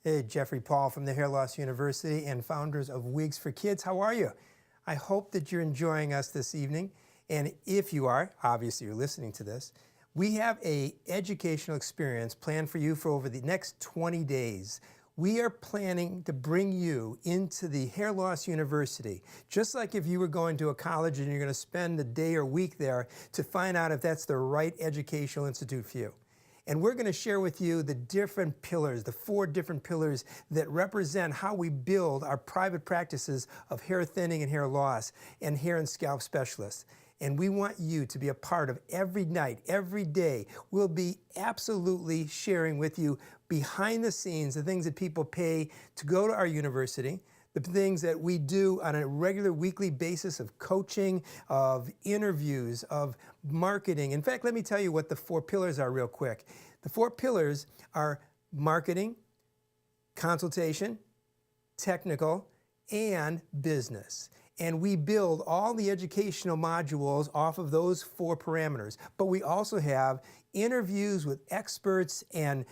Hey, Jeffrey Paul from the Hair Loss University and founders of Wigs for Kids. How are you? I hope that you're enjoying us this evening. And if you are, obviously you're listening to this, we have an educational experience planned for you for over the next 20 days. We are planning to bring you into the Hair Loss University, just like if you were going to a college and you're going to spend a day or week there to find out if that's the right educational institute for you. And we're going to share with you the different pillars, the 4 different pillars that represent how we build our private practices of hair thinning and hair loss and hair and scalp specialists. And we want you to be a part of every night, every day. We'll be absolutely sharing with you behind the scenes, the things that people pay to go to our university, the things that we do on a regular weekly basis of coaching, of interviews, of marketing. In fact, let me tell you what the 4 pillars are real quick. The 4 pillars are marketing, consultation, technical, and business. And we build all the educational modules off of those 4 parameters. But we also have interviews with experts and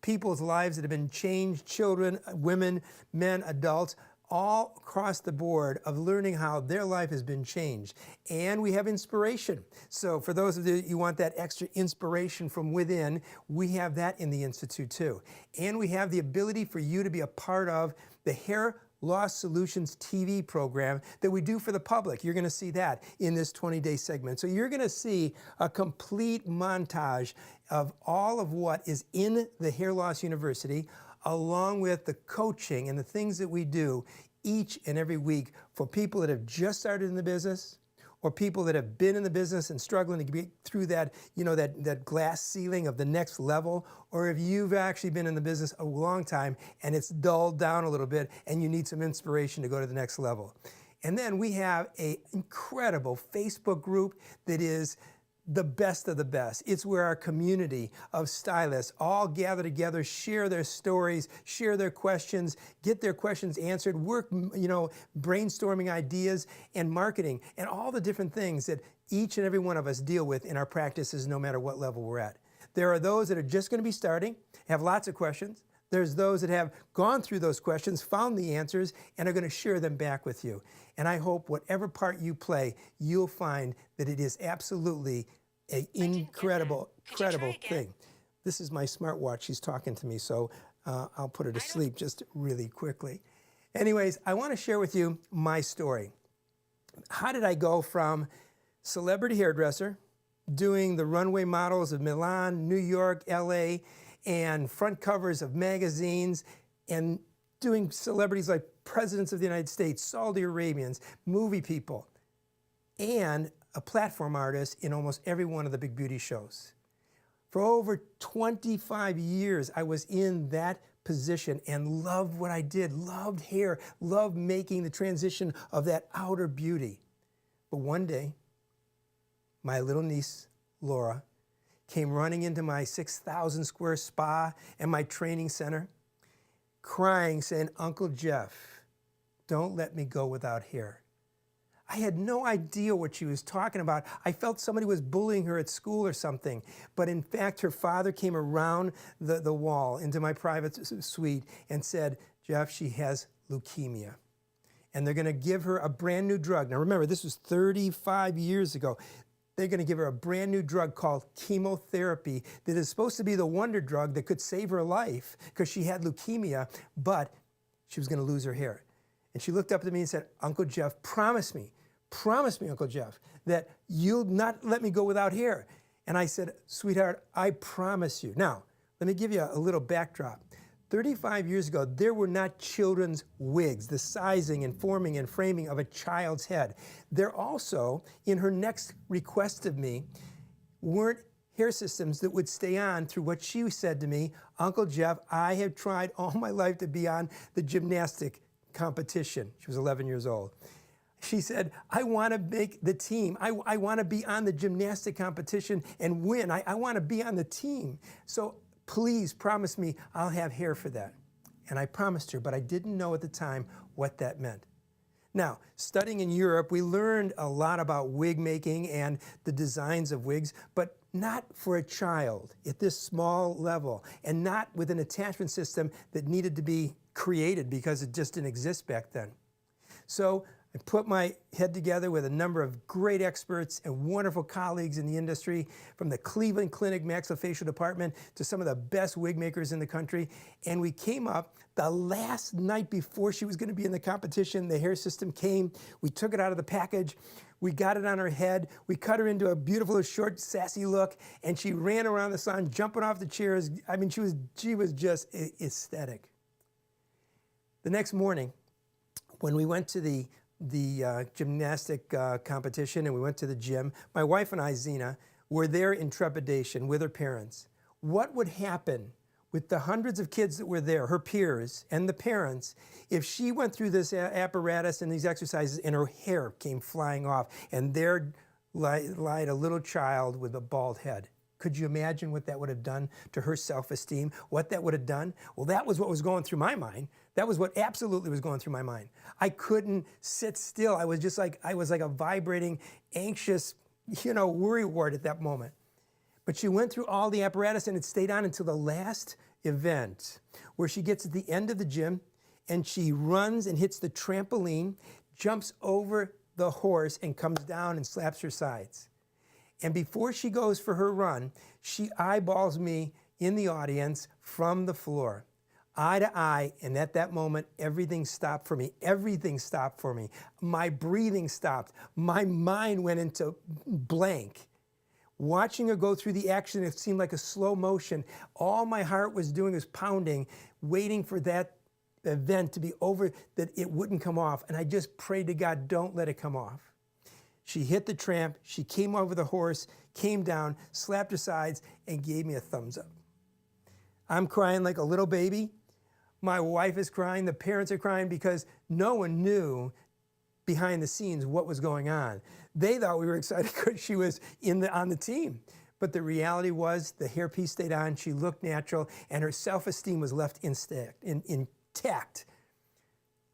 people's lives that have been changed, children, women, men, adults, all across the board of learning how their life has been changed. And we have inspiration. So for those of you want that extra inspiration from within, we have that in the Institute too. And we have the ability for you to be a part of the Hair Loss Solutions TV program that we do for the public. You're going to see that in this 20-day segment. So you're going to see a complete montage of all of what is in the Hair Loss University, along with the coaching and the things that we do each and every week for people that have just started in the business or people that have been in the business and struggling to get through that, that glass ceiling of the next level, or if you've actually been in the business a long time and it's dulled down a little bit and you need some inspiration to go to the next level. And then we have an incredible Facebook group that is the best of the best. It's where our community of stylists all gather together, share their stories, share their questions, get their questions answered, work, brainstorming ideas and marketing and all the different things that each and every one of us deal with in our practices, no matter what level we're at. There are those that are just going to be starting, have lots of questions. There's those that have gone through those questions, found the answers, and are going to share them back with you. And I hope whatever part you play, you'll find that it is absolutely an incredible thing. This is my smartwatch. She's talking to me, so I'll put her to sleep just really quickly. Anyways, I want to share with you my story. How did I go from celebrity hairdresser, doing the runway models of Milan, New York, LA, and front covers of magazines, and doing celebrities like presidents of the United States, Saudi Arabians, movie people, and a platform artist in almost every one of the big beauty shows. For over 25 years, I was in that position and loved what I did, loved hair, loved making the transition of that outer beauty. But one day, my little niece, Laura, came running into my 6,000 square spa and my training center, crying, saying, "Uncle Jeff, don't let me go without hair." I had no idea what she was talking about. I felt somebody was bullying her at school or something. But in fact, her father came around the wall into my private suite and said, "Jeff, she has leukemia. And they're going to give her a brand new drug." Now remember, this was 35 years ago. They're going to give her a brand new drug called chemotherapy that is supposed to be the wonder drug that could save her life because she had leukemia, but she was going to lose her hair. And she looked up at me and said, "Uncle Jeff, promise me, Uncle Jeff, that you'll not let me go without hair." And I said, "Sweetheart, I promise you." Now, let me give you a little backdrop. 35 years ago, there were not children's wigs, the sizing and forming and framing of a child's head. There also, in her next request of me, weren't hair systems that would stay on through what she said to me, "Uncle Jeff, I have tried all my life to be on the gymnastic competition." She was 11 years old. She said, "I want to make the team. I want to be on the gymnastic competition and win. I want to be on the team. So please promise me I'll have hair for that." And I promised her, but I didn't know at the time what that meant. Now, studying in Europe, we learned a lot about wig making and the designs of wigs, but not for a child at this small level, and not with an attachment system that needed to be created because it just didn't exist back then. So I put my head together with a number of great experts and wonderful colleagues in the industry, from the Cleveland Clinic maxillofacial department to some of the best wig makers in the country. And we came up the last night before she was going to be in the competition. The hair system came. We took it out of the package. We got it on her head. We cut her into a beautiful, short, sassy look. And she ran around the salon, jumping off the chairs. I mean, she was just ecstatic. The next morning, when we went to the gymnastic competition and we went to the gym, my wife and I, Zena, were there in trepidation with her parents. What would happen with the hundreds of kids that were there, her peers and the parents, if she went through this apparatus and these exercises and her hair came flying off and there lied a little child with a bald head? Could you imagine what that would have done to her self-esteem? What that would have done? Well, that was what was going through my mind. That was what absolutely was going through my mind. I couldn't sit still. I was like a vibrating, anxious, worry wart at that moment. But she went through all the apparatus and it stayed on until the last event, where she gets at the end of the gym and she runs and hits the trampoline, jumps over the horse and comes down and slaps her sides. And before she goes for her run, she eyeballs me in the audience from the floor, eye to eye, and at that moment, everything stopped for me. Everything stopped for me. My breathing stopped. My mind went into blank. Watching her go through the action, it seemed like a slow motion. All my heart was doing was pounding, waiting for that event to be over, that it wouldn't come off. And I just prayed to God, don't let it come off. She hit the tramp, she came over the horse, came down, slapped her sides, and gave me a thumbs up. I'm crying like a little baby. My wife is crying, the parents are crying, because no one knew behind the scenes what was going on. They thought we were excited because she was on the team. But the reality was the hairpiece stayed on, she looked natural, and her self-esteem was left intact.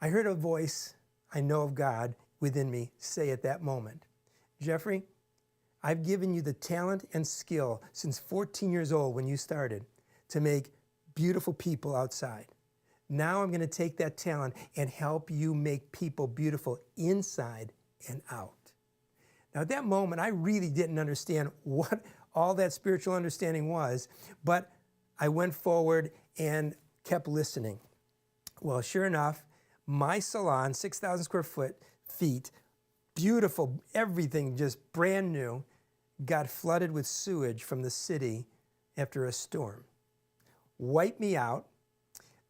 I heard a voice, I know of God, within me say at that moment, Jeffrey, I've given you the talent and skill since 14 years old when you started to make beautiful people outside. Now I'm going to take that talent and help you make people beautiful inside and out. Now at that moment, I really didn't understand what all that spiritual understanding was, but I went forward and kept listening. Well, sure enough, my salon, 6,000 square feet, beautiful, everything just brand new, got flooded with sewage from the city after a storm. Wiped me out.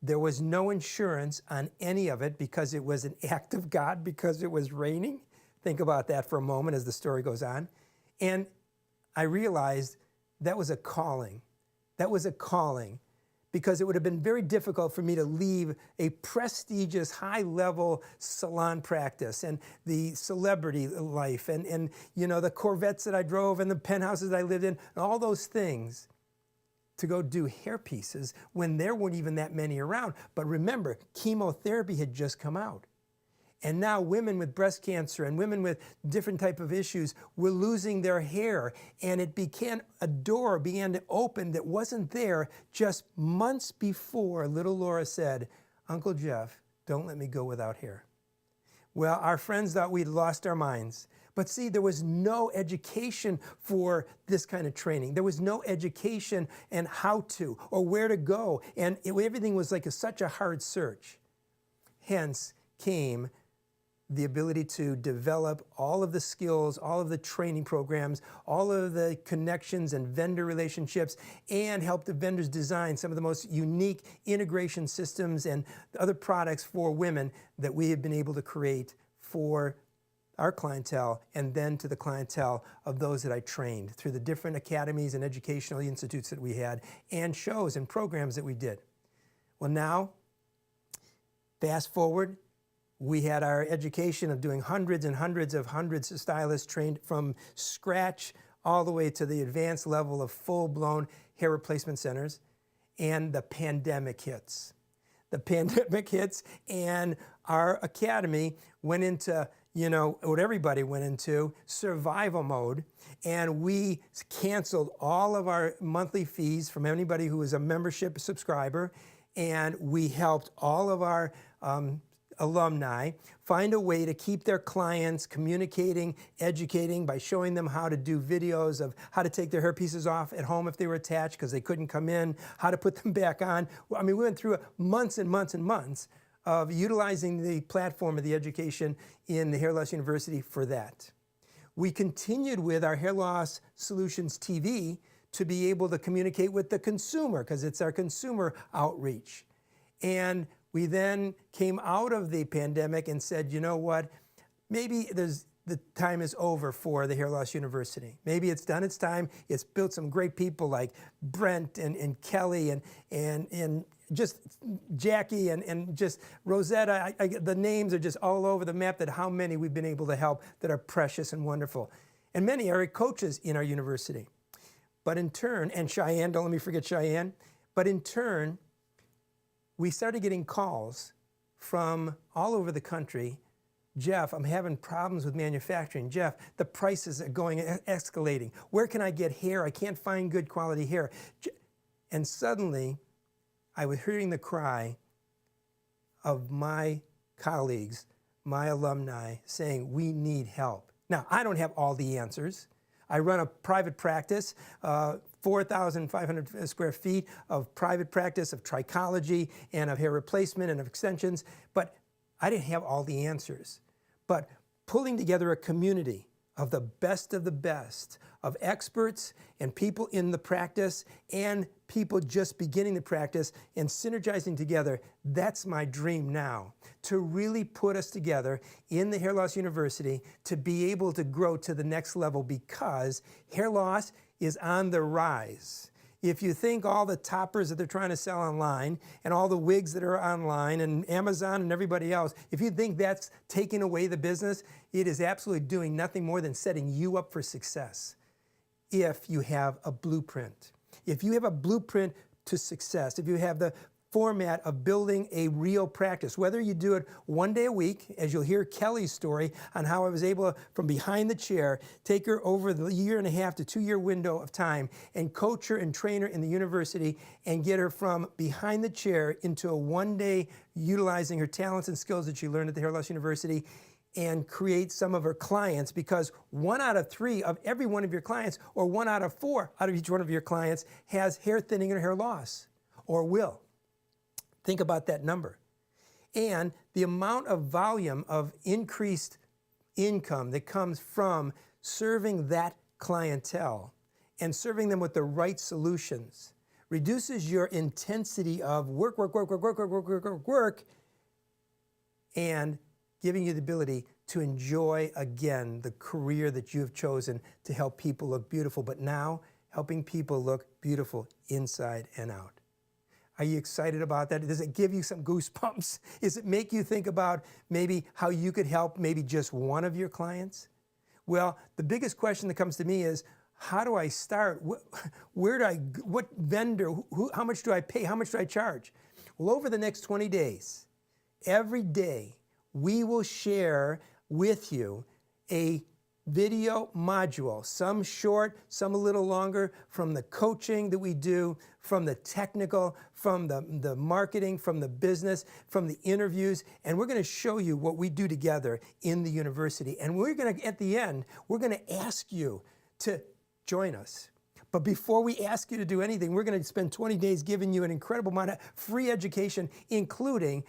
There was no insurance on any of it because it was an act of God, because it was raining. Think about that for a moment as the story goes on. And I realized that was a calling. That was a calling, because it would have been very difficult for me to leave a prestigious, high-level salon practice and the celebrity life and the Corvettes that I drove and the penthouses that I lived in, and all those things, to go do hair pieces when there weren't even that many around. But remember, chemotherapy had just come out. And now women with breast cancer and women with different type of issues were losing their hair. And a door began to open that wasn't there just months before little Laura said, Uncle Jeff, don't let me go without hair. Well, our friends thought we'd lost our minds. But see, there was no education for this kind of training. There was no education and how to or where to go. And everything was like such a hard search. Hence came the ability to develop all of the skills, all of the training programs, all of the connections and vendor relationships, and help the vendors design some of the most unique integration systems and other products for women that we have been able to create for our clientele, and then to the clientele of those that I trained through the different academies and educational institutes that we had, and shows and programs that we did. Well, now, fast forward, we had our education of doing hundreds of stylists trained from scratch all the way to the advanced level of full-blown hair replacement centers, and the pandemic hits. The pandemic hits, and our academy went into you know, what everybody went into, survival mode, and we canceled all of our monthly fees from anybody who was a membership subscriber, and we helped all of our alumni find a way to keep their clients communicating, educating by showing them how to do videos of how to take their hair pieces off at home if they were attached because they couldn't come in, how to put them back on. I mean, we went through months and months and months of utilizing the platform of the education in the Hair Loss University for that. We continued with our Hair Loss Solutions TV to be able to communicate with the consumer because it's our consumer outreach. And we then came out of the pandemic and said, you know what, maybe the time is over for the Hair Loss University. Maybe it's done its time. It's built some great people like Brent and Kelly and just Jackie and just Rosetta. The names are just all over the map that how many we've been able to help that are precious and wonderful. And many are coaches in our university. But in turn, and Cheyenne, don't let me forget Cheyenne, but in turn, we started getting calls from all over the country. Jeff, I'm having problems with manufacturing. Jeff, the prices are escalating. Where can I get hair? I can't find good quality hair. And suddenly, I was hearing the cry of my colleagues, my alumni, saying, we need help. Now, I don't have all the answers. I run a private practice, 4,500 square feet of private practice of trichology and of hair replacement and of extensions, but I didn't have all the answers. But pulling together a community of the best of experts and people in the practice and people just beginning the practice and synergizing together, that's my dream now, to really put us together in the Hair Loss University to be able to grow to the next level because hair loss is on the rise. If you think all the toppers that they're trying to sell online and all the wigs that are online and Amazon and everybody else, if you think that's taking away the business, it is absolutely doing nothing more than setting you up for success if you have a blueprint. If you have a blueprint to success, if you have the format of building a real practice, whether you do it one day a week, as you'll hear Kelly's story on how I was able to, from behind the chair, take her over the 1.5 to 2 year window of time and coach her and train her in the university and get her from behind the chair into a 1 day utilizing her talents and skills that she learned at the Hair Loss University and create some of her clients, because 1 out of 3 of every one of your clients, or 1 out of 4 out of each one of your clients, has hair thinning or hair loss, or will. Think about that number. And the amount of volume of increased income that comes from serving that clientele and serving them with the right solutions reduces your intensity of work, and giving you the ability to enjoy again the career that you have chosen to help people look beautiful, but now helping people look beautiful inside and out. Are you excited about that? Does it give you some goosebumps? Does it make you think about maybe how you could help maybe just one of your clients? Well, the biggest question that comes to me is, how do I start? What vendor, how much do I pay? How much do I charge? Well, over the next 20 days, every day, we will share with you a video module, some short, some a little longer, from the coaching that we do, from the technical, from the marketing, from the business, from the interviews, and we're going to show you what we do together in the university. And we're going to, at the end, we're going to ask you to join us. But before we ask you to do anything, we're going to spend 20 days giving you an incredible amount of free education, including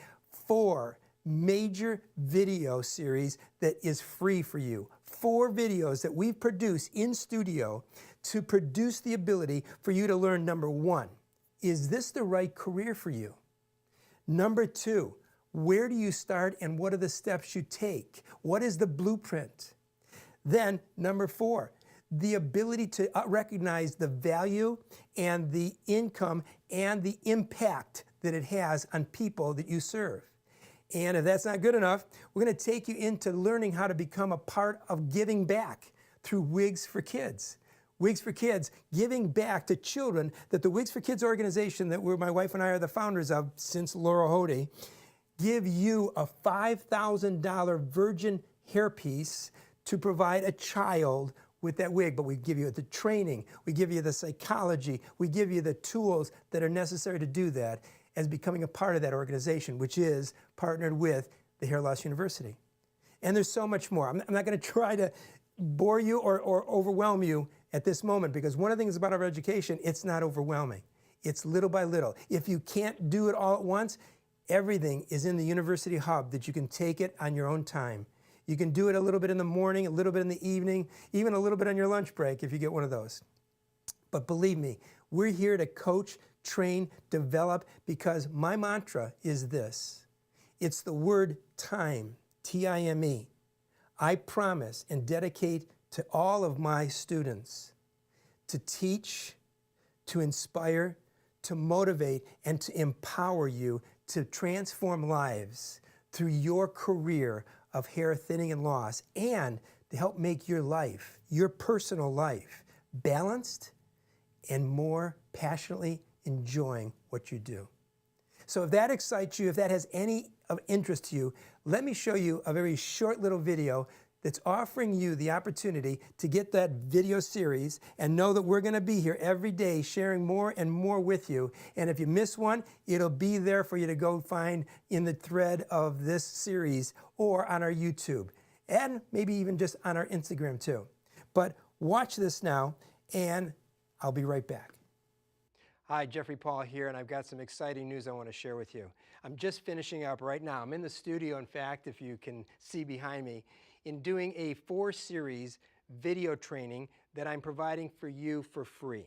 4 major video series that is free for you. 4 videos that we've produced in studio to produce the ability for you to learn, number 1, is this the right career for you? Number 2, where do you start and what are the steps you take? What is the blueprint? Then, number 4, the ability to recognize the value and the income and the impact that it has on people that you serve. And if that's not good enough, we're going to take you into learning how to become a part of giving back through Wigs for Kids. Wigs for Kids, giving back to children that the Wigs for Kids organization that my wife and I are the founders of since Laura Hody, give you a $5,000 virgin hairpiece to provide a child with that wig, but we give you the training, we give you the psychology, we give you the tools that are necessary to do that as becoming a part of that organization, which is partnered with the Hair Loss University. And there's so much more. I'm not going to try to bore you or overwhelm you at this moment, because one of the things about our education, it's not overwhelming. It's little by little. If you can't do it all at once, everything is in the University Hub that you can take it on your own time. You can do it a little bit in the morning, a little bit in the evening, even a little bit on your lunch break if you get one of those. But believe me, we're here to coach, train, develop, because my mantra is this. It's the word time, T-I-M-E. I promise and dedicate to all of my students to teach, to inspire, to motivate, and to empower you to transform lives through your career of hair thinning and loss, and to help make your life, your personal life, balanced and more passionately enjoying what you do. So if that excites you, if that has any of interest to you, let me show you a very short little video that's offering you the opportunity to get that video series and know that we're going to be here every day sharing more and more with you. And if you miss one, it'll be there for you to go find in the thread of this series or on our YouTube, and maybe even just on our Instagram too. But watch this now, and I'll be right back. Hi, Jeffrey Paul here, and I've got some exciting news I want to share with you. I'm just finishing up right now. I'm in the studio, in fact, if you can see behind me, in doing a 4-series video training that I'm providing for you for free.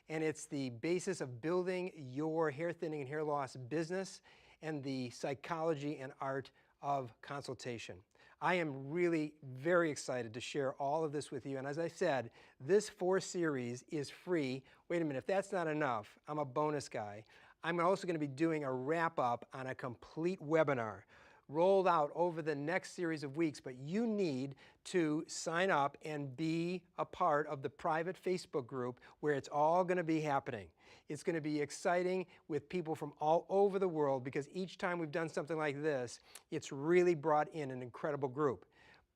And it's the basis of building your hair thinning and hair loss business and the psychology and art of consultation. I am really very excited to share all of this with you. And as I said, this 4-series is free. Wait a minute, if that's not enough, I'm a bonus guy. I'm also going to be doing a wrap-up on a complete webinar rolled out over the next series of weeks, but you need to sign up and be a part of the private Facebook group where it's all going to be happening. It's going to be exciting with people from all over the world, because each time we've done something like this, it's really brought in an incredible group.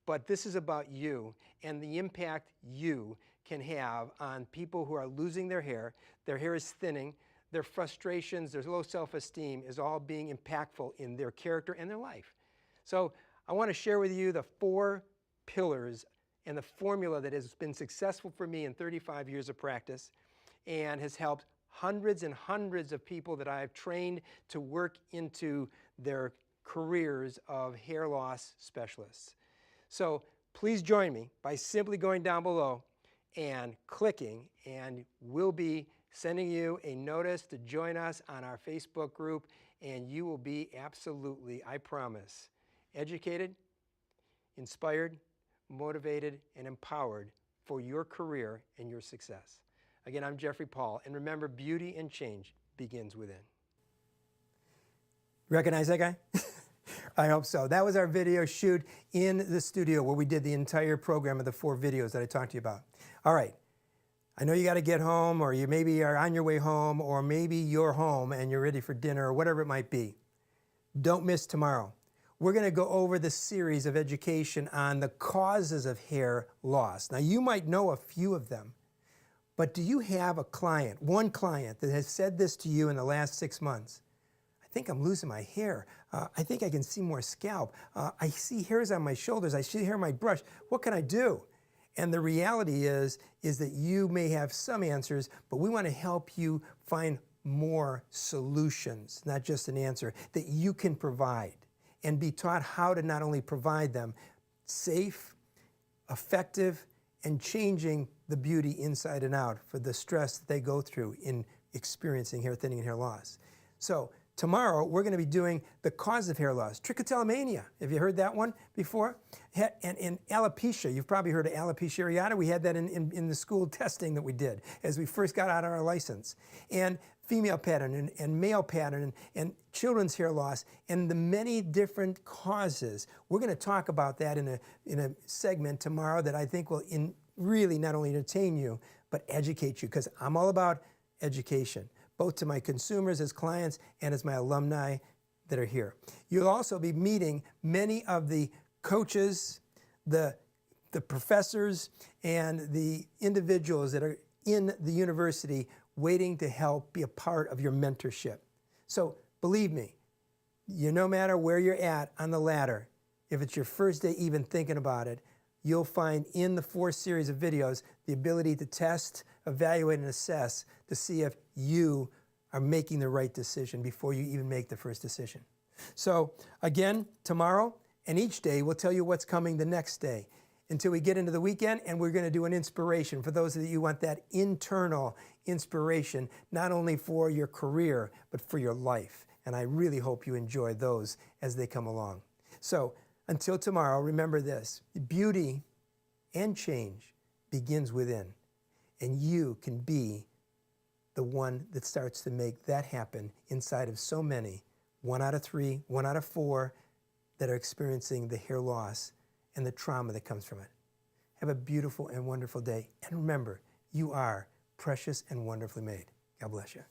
But this is about you and the impact you can have on people who are losing their hair is thinning, their frustrations, their low self-esteem is all being impactful in their character and their life. So I want to share with you the 4 pillars and the formula that has been successful for me in 35 years of practice and has helped hundreds and hundreds of people that I've trained to work into their careers of hair loss specialists. So please join me by simply going down below and clicking, and we'll be sending you a notice to join us on our Facebook group, and you will be absolutely, I promise, educated, inspired, motivated, and empowered for your career and your success. Again, I'm Jeffrey Paul, and remember, beauty and change begins within. Recognize that guy? I hope so. That was our video shoot in the studio where we did the entire program of the 4 videos that I talked to you about. All right. I know you got to get home, or you maybe are on your way home, or maybe you're home and you're ready for dinner, or whatever it might be. Don't miss tomorrow. We're going to go over the series of education on the causes of hair loss. Now, you might know a few of them, but do you have a client, one client, that has said this to you in the last 6 months? I think I'm losing my hair. I think I can see more scalp. I see hairs on my shoulders. I see hair on my brush. What can I do? And the reality is that you may have some answers, but we want to help you find more solutions, not just an answer, that you can provide and be taught how to not only provide them safe, effective, and changing the beauty inside and out for the stress that they go through in experiencing hair thinning and hair loss. So tomorrow, we're going to be doing the cause of hair loss, trichotillomania. Have you heard that one before? And alopecia. You've probably heard of alopecia areata. We had that in the school testing that we did as we first got out of our license. And female pattern and male pattern and children's hair loss and the many different causes. We're going to talk about that in a segment tomorrow that I think will really not only entertain you, but educate you, because I'm all about education, both to my consumers as clients and as my alumni that are here. You'll also be meeting many of the coaches, the professors and the individuals that are in the university waiting to help be a part of your mentorship. So believe me, no matter where you're at on the ladder, if it's your first day even thinking about it, you'll find in the 4 series of videos the ability to test, evaluate, and assess to see if you are making the right decision before you even make the first decision. So again, tomorrow and each day we'll tell you what's coming the next day until we get into the weekend, and we're going to do an inspiration for those of you who want that internal inspiration, not only for your career, but for your life. And I really hope you enjoy those as they come along. So until tomorrow, remember this: beauty and change begins within, and you can be the one that starts to make that happen inside of so many, 1 out of 3, 1 out of 4, that are experiencing the hair loss and the trauma that comes from it. Have a beautiful and wonderful day. And remember, you are precious and wonderfully made. God bless you.